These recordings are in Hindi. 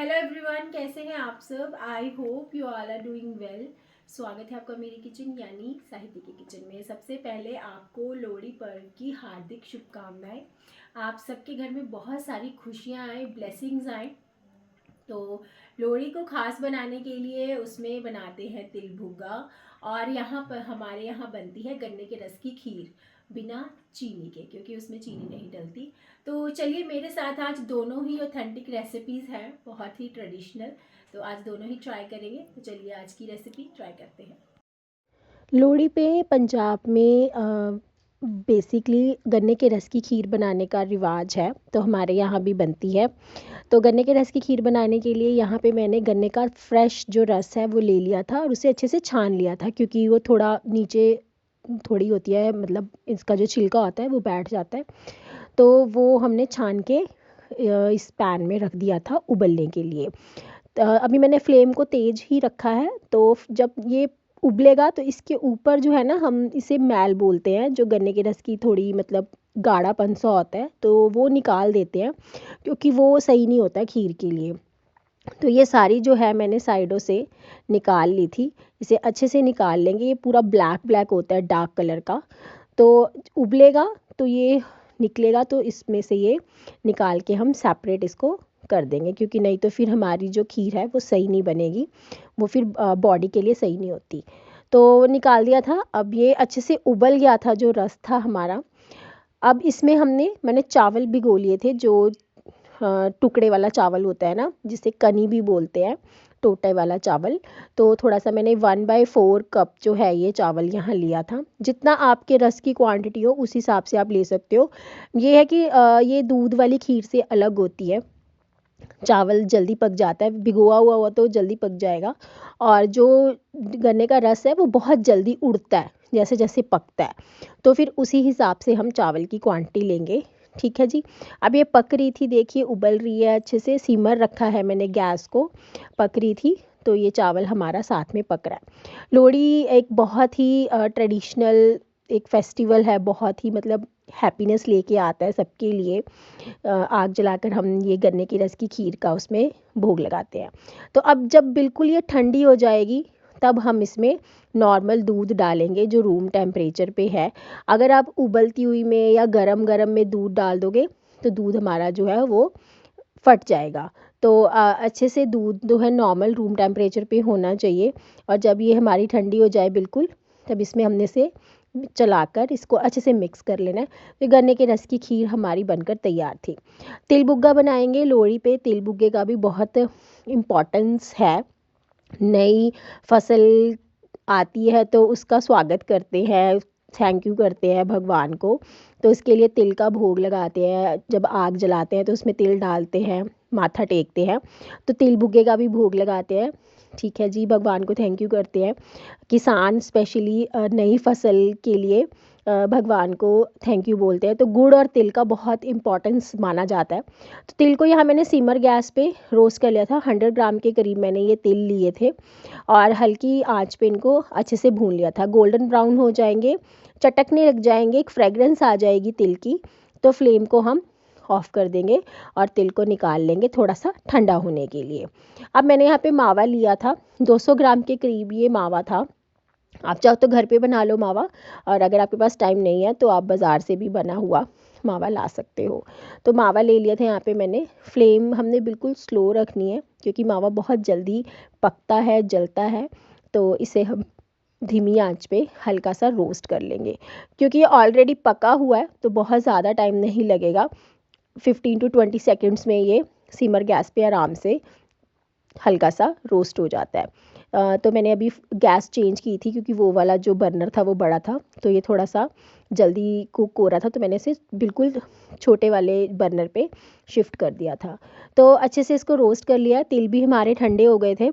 हेलो एवरीवन, कैसे हैं आप सब। I hope you all are doing well. स्वागत है आपका मेरी किचन यानी साहित्य की किचन में। सबसे पहले आपको लोहड़ी पर्व की हार्दिक शुभकामनाएं। आप सबके घर में बहुत सारी खुशियां आए, ब्लेसिंग्स आए। तो लोहड़ी को खास बनाने के लिए उसमें बनाते हैं तिल भुग्गा, और यहाँ पर हमारे यहाँ बनती है गन्ने के रस की खीर बिना चीनी के, क्योंकि उसमें चीनी नहीं डलती। तो चलिए, मेरे साथ आज दोनों ही ऑथेंटिक रेसिपीज़ हैं, बहुत ही ट्रेडिशनल। तो आज दोनों ही ट्राई करेंगे। तो चलिए आज की रेसिपी ट्राई करते हैं। लोहड़ी पे पंजाब में बेसिकली गन्ने के रस की खीर बनाने का रिवाज है, तो हमारे यहाँ भी बनती है। तो गन्ने के रस की खीर बनाने के लिए यहाँ पे मैंने गन्ने का फ्रेश जो रस है वो ले लिया था और उसे अच्छे से छान लिया था, क्योंकि वो थोड़ा नीचे थोड़ी होती है, मतलब इसका जो छिलका होता है वो बैठ जाता है। तो वो हमने छान के इस पैन में रख दिया था उबलने के लिए। अभी मैंने फ्लेम को तेज़ ही रखा है। तो जब ये उबलेगा तो इसके ऊपर जो है ना, हम इसे मैल बोलते हैं, जो गन्ने के रस की थोड़ी मतलब गाढ़ापन सा होता है, तो वो निकाल देते हैं, क्योंकि वो सही नहीं होता खीर के लिए। तो ये सारी जो है मैंने साइडों से निकाल ली थी। इसे अच्छे से निकाल लेंगे। ये पूरा ब्लैक ब्लैक होता है, डार्क कलर का। तो उबलेगा तो ये निकलेगा, तो इसमें से ये निकाल के हम सेपरेट इसको कर देंगे, क्योंकि नहीं तो फिर हमारी जो खीर है वो सही नहीं बनेगी, वो फिर बॉडी के लिए सही नहीं होती। तो निकाल दिया था। अब ये अच्छे से उबल गया था जो रस था हमारा। अब इसमें मैंने चावल भिगो लिए थे, जो टुकड़े वाला चावल होता है ना, जिसे कनी भी बोलते हैं, टोटे वाला चावल। तो थोड़ा सा मैंने 1/4 कप जो है ये चावल यहाँ लिया था। जितना आपके रस की क्वांटिटी हो उस हिसाब से आप ले सकते हो। ये है कि ये दूध वाली खीर से अलग होती है। चावल जल्दी पक जाता है, भिगोआ हुआ हुआ तो जल्दी पक जाएगा। और जो गन्ने का रस है वो बहुत जल्दी उड़ता है जैसे जैसे पकता है। तो फिर उसी हिसाब से हम चावल की क्वांटिटी लेंगे। ठीक है जी। अब ये पक रही थी, देखिए उबल रही है अच्छे से। सिमर रखा है मैंने गैस को, पक रही थी। तो ये चावल हमारा साथ में पक रहा है। लोहड़ी एक बहुत ही ट्रेडिशनल एक फेस्टिवल है, बहुत ही मतलब हैप्पीनेस लेके आता है सबके लिए। आग जलाकर हम ये गन्ने की रस की खीर का उसमें भोग लगाते हैं। तो अब जब बिल्कुल ये ठंडी हो जाएगी, तब हम इसमें नॉर्मल दूध डालेंगे जो रूम टेम्परेचर पे है। अगर आप उबलती हुई में या गरम गरम में दूध डाल दोगे तो दूध हमारा जो है वो फट जाएगा। तो अच्छे से दूध जो है नॉर्मल रूम टेम्परेचर पे होना चाहिए। और जब ये हमारी ठंडी हो जाए बिल्कुल, तब इसमें हमने से चलाकर इसको अच्छे से मिक्स कर लेना है। तो गन्ने के रस की खीर हमारी बनकर तैयार थी। तिल बुग्गा बनाएंगे लोहड़ी पे। तिल बुग्गे का भी बहुत इम्पोर्टेंस है। नई फसल आती है तो उसका स्वागत करते हैं, थैंक यू करते हैं भगवान को। तो इसके लिए तिल का भोग लगाते हैं। जब आग जलाते हैं तो उसमें तिल डालते हैं, माथा टेकते हैं। तो तिल बुग्गे का भी भोग लगाते हैं। ठीक है जी, भगवान को थैंक यू करते हैं। किसान स्पेशली नई फसल के लिए भगवान को थैंक यू बोलते हैं। तो गुड़ और तिल का बहुत इम्पोर्टेंस माना जाता है। तो तिल को यहाँ मैंने सिमर गैस पे रोस्ट कर लिया था। 100 ग्राम के करीब मैंने ये तिल लिए थे और हल्की आंच पे इनको अच्छे से भून लिया था। गोल्डन ब्राउन हो जाएंगे, चटकने लग जाएंगे, एक फ्रेगरेंस आ जाएगी तिल की, तो फ्लेम को हम ऑफ कर देंगे और तिल को निकाल लेंगे थोड़ा सा ठंडा होने के लिए। अब मैंने यहाँ पे मावा लिया था, 200 ग्राम के करीब ये मावा था। आप चाहो तो घर पे बना लो मावा, और अगर आपके पास टाइम नहीं है तो आप बाज़ार से भी बना हुआ मावा ला सकते हो। तो मावा ले लिया था यहाँ पे मैंने। फ्लेम हमने बिल्कुल स्लो रखनी है, क्योंकि मावा बहुत जल्दी पकता है, जलता है। तो इसे हम धीमी आंच पे हल्का सा रोस्ट कर लेंगे। क्योंकि ये ऑलरेडी पका हुआ है तो बहुत ज़्यादा टाइम नहीं लगेगा। 15 to 20 सेकेंड्स में ये सिमर गैस पे आराम से हल्का सा रोस्ट हो जाता है। तो मैंने अभी गैस चेंज की थी, क्योंकि वो वाला जो बर्नर था वो बड़ा था, तो ये थोड़ा सा जल्दी कुक हो रहा था। तो मैंने इसे बिल्कुल छोटे वाले बर्नर पे शिफ्ट कर दिया था। तो अच्छे से इसको रोस्ट कर लिया। तिल भी हमारे ठंडे हो गए थे।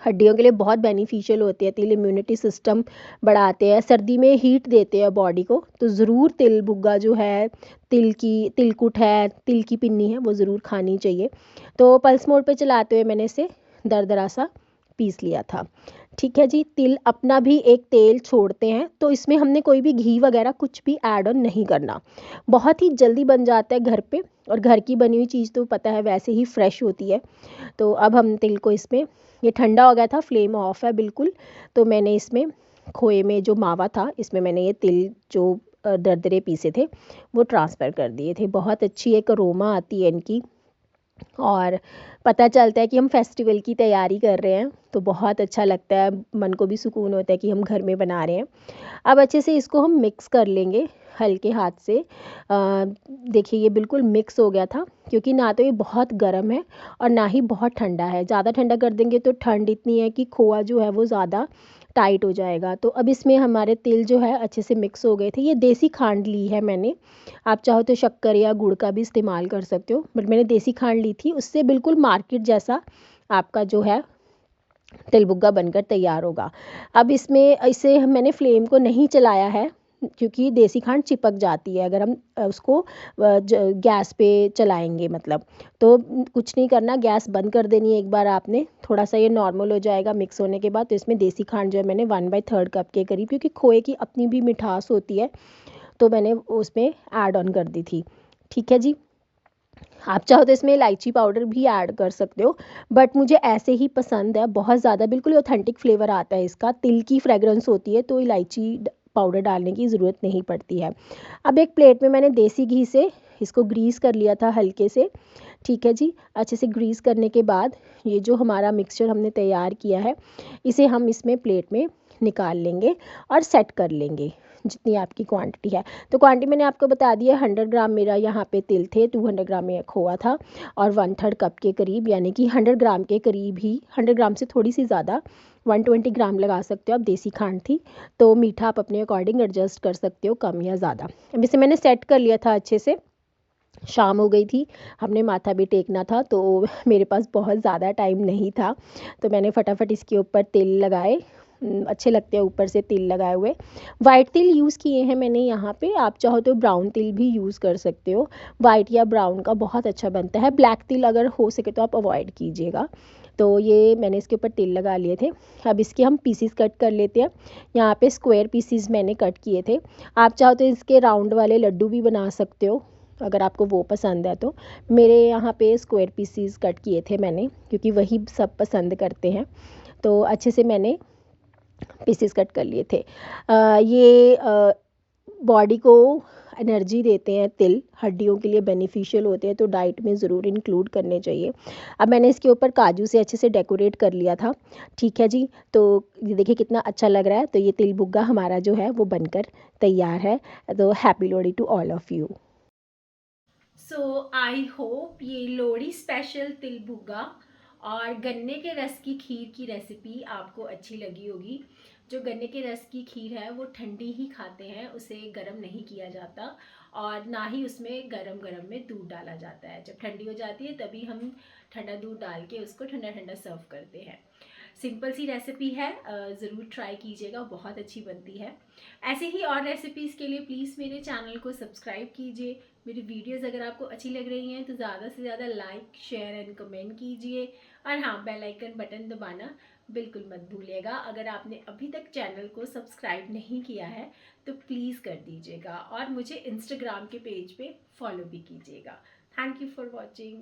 हड्डियों के लिए बहुत बेनिफिशियल होते हैं तिल, इम्यूनिटी सिस्टम बढ़ाते हैं, सर्दी में हीट देते हैं बॉडी को। तो ज़रूर तिल बुग्गा जो है, तिलकुट है, तिल की पिन्नी है, वो ज़रूर खानी चाहिए। तो पल्स मोड पे चलाते हुए मैंने इसे दरदरा सा पीस लिया था। ठीक है जी। तिल अपना भी एक तेल छोड़ते हैं, तो इसमें हमने कोई भी घी वगैरह कुछ भी ऐड ऑन नहीं करना। बहुत ही जल्दी बन जाता है घर पे, और घर की बनी हुई चीज़ तो पता है वैसे ही फ्रेश होती है। तो अब हम तिल को इसमें, ये ठंडा हो गया था, फ्लेम ऑफ है बिल्कुल। तो मैंने इसमें खोए में जो मावा था, इसमें मैंने ये तिल जो दरदरे पीसे थे वो ट्रांसफ़र कर दिए थे। बहुत अच्छी एक अरोमा आती है इनकी, और पता चलता है कि हम फेस्टिवल की तैयारी कर रहे हैं, तो बहुत अच्छा लगता है, मन को भी सुकून होता है कि हम घर में बना रहे हैं। अब अच्छे से इसको हम मिक्स कर लेंगे हल्के हाथ से। देखिए ये बिल्कुल मिक्स हो गया था, क्योंकि ना तो ये बहुत गर्म है और ना ही बहुत ठंडा है। ज़्यादा ठंडा कर देंगे तो ठंड इतनी है कि खोआ जो है वो ज़्यादा टाइट हो जाएगा। तो अब इसमें हमारे तिल जो है अच्छे से मिक्स हो गए थे। ये देसी खांड ली है मैंने, आप चाहो तो शक्कर या गुड़ का भी इस्तेमाल कर सकते हो, बट मैंने देसी खांड ली थी। उससे बिल्कुल मार्केट जैसा आपका जो है तिल बुग्गा बनकर तैयार होगा। अब इसमें इसे मैंने फ्लेम को नहीं चलाया है, क्योंकि देसी खांड चिपक जाती है अगर हम उसको गैस पे चलाएंगे मतलब। तो कुछ नहीं करना, गैस बंद कर देनी है एक बार आपने। थोड़ा सा ये नॉर्मल हो जाएगा मिक्स होने के बाद, तो इसमें देसी खांड जो है मैंने 1/3 कप के करीब, क्योंकि खोए की अपनी भी मिठास होती है, तो मैंने उसमें ऐड ऑन कर दी थी। ठीक है जी। आप चाहो तो इसमें इलायची पाउडर भी ऐड कर सकते हो, बट मुझे ऐसे ही पसंद है बहुत ज़्यादा। बिल्कुल ऑथेंटिक फ्लेवर आता है इसका, तिल की फ्रेगरेंस होती है, तो इलायची पाउडर डालने की ज़रूरत नहीं पड़ती है। अब एक प्लेट में मैंने देसी घी से इसको ग्रीस कर लिया था हल्के से। ठीक है जी। अच्छे से ग्रीस करने के बाद ये जो हमारा मिक्सचर हमने तैयार किया है, इसे हम इसमें प्लेट में निकाल लेंगे और सेट कर लेंगे, जितनी आपकी क्वांटिटी है। तो क्वांटिटी मैंने आपको बता दी है। 100 ग्राम मेरा यहाँ पे तिल थे, 200 ग्राम में खोआ था, और 1/3 कप के करीब, यानी कि 100 ग्राम के करीब ही, 100 ग्राम से थोड़ी सी ज़्यादा, 120 ग्राम लगा सकते हो आप, देसी खांड थी। तो मीठा आप अपने अकॉर्डिंग एडजस्ट कर सकते हो, कम या ज़्यादा। अब इसे मैंने सेट कर लिया था अच्छे से। शाम हो गई थी, हमने माथा भी टेकना था, तो मेरे पास बहुत ज़्यादा टाइम नहीं था, तो मैंने फटाफट इसके ऊपर तिल लगाए। अच्छे लगते हैं ऊपर से तिल लगाए हुए। वाइट तिल यूज़ किए हैं मैंने यहाँ पे, आप चाहो तो ब्राउन तिल भी यूज़ कर सकते हो। वाइट या ब्राउन का बहुत अच्छा बनता है, ब्लैक तिल अगर हो सके तो आप अवॉइड कीजिएगा। तो ये मैंने इसके ऊपर तिल लगा लिए थे। अब इसके हम पीसीस कट कर लेते हैं। यहाँ पे स्क्वायर पीसीस मैंने कट किए थे। आप चाहो तो इसके राउंड वाले लड्डू भी बना सकते हो, अगर आपको वो पसंद है तो। मेरे यहाँ पे स्क्वायर पीसीस कट किए थे मैंने, क्योंकि वही सब पसंद करते हैं। तो अच्छे से मैंने पीसीस कट कर लिए थे। ये बॉडी को एनर्जी देते हैं तिल, हड्डियों के लिए बेनिफिशियल होते हैं, तो डाइट में ज़रूर इंक्लूड करने चाहिए। अब मैंने इसके ऊपर काजू से अच्छे से डेकोरेट कर लिया था। ठीक है जी। तो ये देखिए कितना अच्छा लग रहा है। तो ये तिल बुग्गा हमारा जो है वो बनकर तैयार है। तो happy Lohri to all of you. So I hope ये लोहड़ी स्पेशल तिल भुग्गा और गन्ने के रस की खीर की रेसिपी आपको अच्छी लगी होगी। जो गन्ने के रस की खीर है वो ठंडी ही खाते हैं, उसे गर्म नहीं किया जाता, और ना ही उसमें गरम गरम में दूध डाला जाता है। जब ठंडी हो जाती है तभी हम ठंडा दूध डाल के उसको ठंडा ठंडा सर्व करते हैं। सिंपल सी रेसिपी है, ज़रूर ट्राई कीजिएगा, बहुत अच्छी बनती है। ऐसे ही और रेसिपीज़ के लिए प्लीज़ मेरे चैनल को सब्सक्राइब कीजिए। मेरी वीडियोस अगर आपको अच्छी लग रही हैं तो ज़्यादा से ज़्यादा लाइक शेयर एंड कमेंट कीजिए, और हाँ, बेल आइकन बटन दबाना बिल्कुल मत भूलिएगा। अगर आपने अभी तक चैनल को सब्सक्राइब नहीं किया है तो प्लीज़ कर दीजिएगा, और मुझे इंस्टाग्राम के पेज पे फॉलो भी कीजिएगा। Thank you for watching.